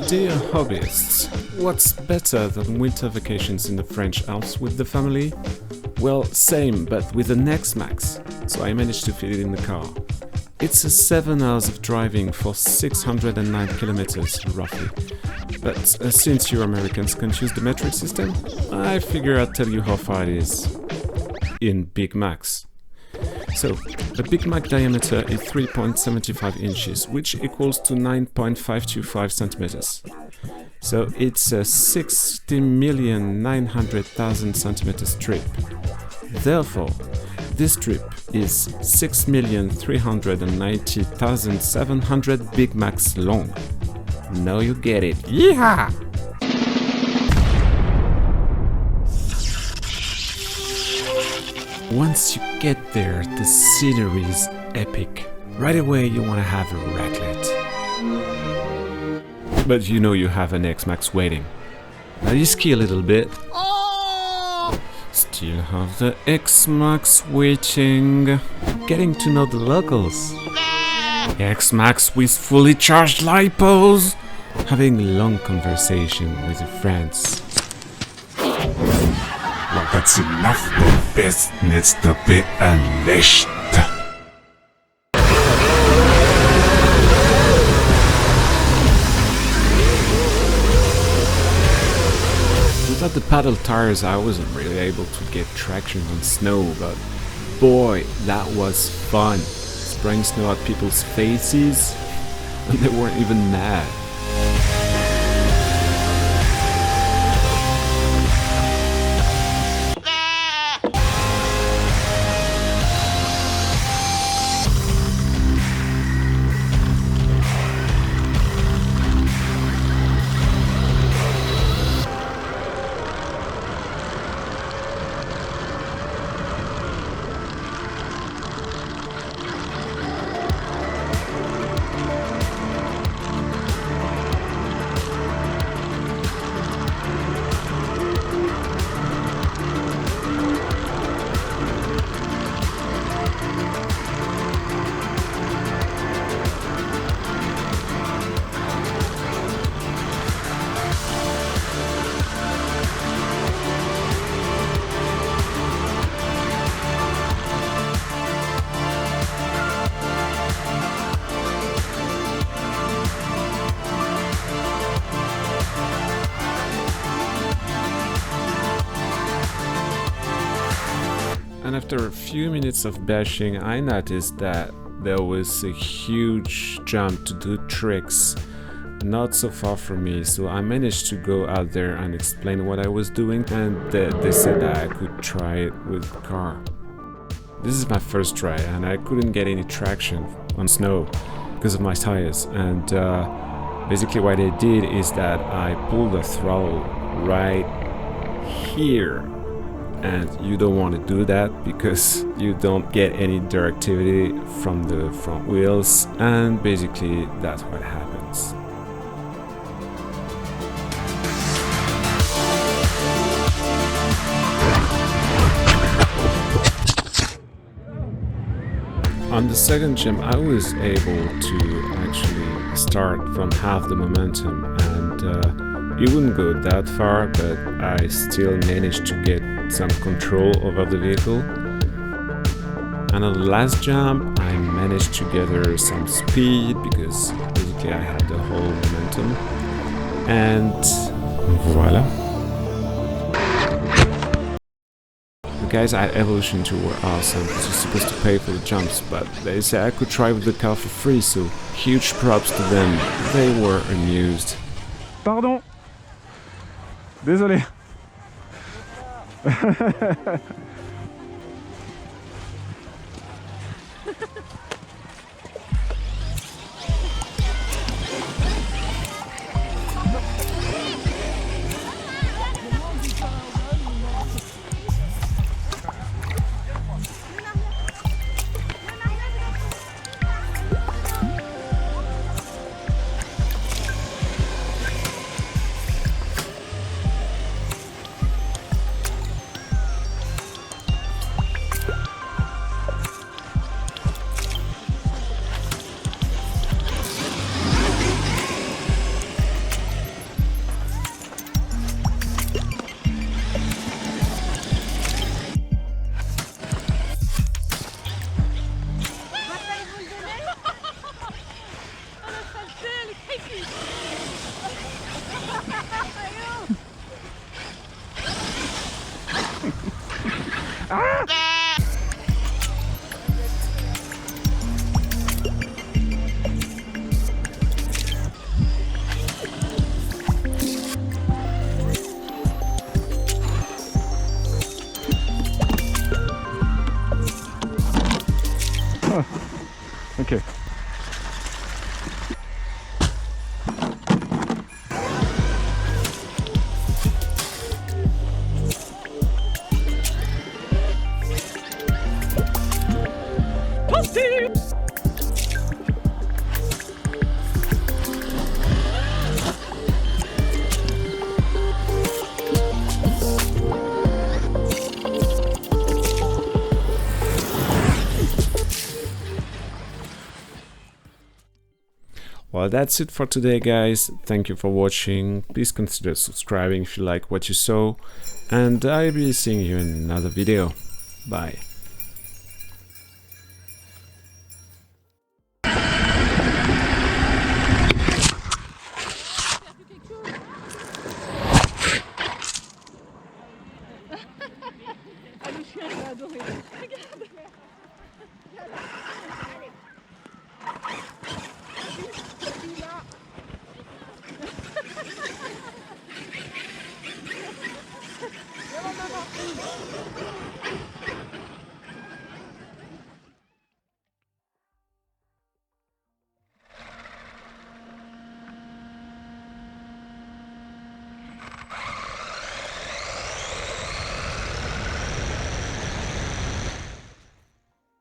Dear hobbyists, what's better than winter vacations in the French Alps with the family? Well, same, but with an Xmaxx, so I managed to fit it in the car. It's a 7 hours of driving for 609 kilometers, roughly. But since you Americans can't use the metric system, I figure I'll tell you how far it is in Big Macs. So, a Big Mac diameter is 3.75 inches, which equals to 9.525 centimeters. So it's a 60,900,000 centimeter strip. Therefore, this strip is 6,390,700 Big Macs long. Now you get it. Yeehaw! Once you get there, the scenery is epic. Right away you want to have a raclette. But you know you have an Xmaxx waiting. Now you ski a little bit. Still have the Xmaxx waiting. Getting to know the locals. Xmaxx with fully charged lipos. Having long conversation with your friends. Well, that's enough. The best needs to be unleashed. Without the paddle tires, I wasn't really able to get traction on snow, but boy, that was fun. Spraying snow at people's faces, and they weren't even mad. And after a few minutes of bashing, I noticed that there was a huge jump to do tricks not so far from me, so I managed to go out there and explain what I was doing, and they said that I could try it with the car. This is my first try and I couldn't get any traction on snow because of my tires, and basically what I did is that I pulled the throttle right here. And you don't want to do that because you don't get any directivity from the front wheels, and basically that's what happens. On the second jump I was able to actually start from half the momentum, and it wouldn't go that far, but I still managed to get some control over the vehicle. And on the last jump I managed to gather some speed because basically I had the whole momentum, and voila. The guys at Evolution 2 were awesome because you're supposed to pay for the jumps, but they said I could try with the car for free, so huge props to them. They were amused. Pardon. Désolé. Okay. Well, that's it for today, guys. Thank you for watching. Please consider subscribing if you like what you saw, and I'll be seeing you in another video. Bye.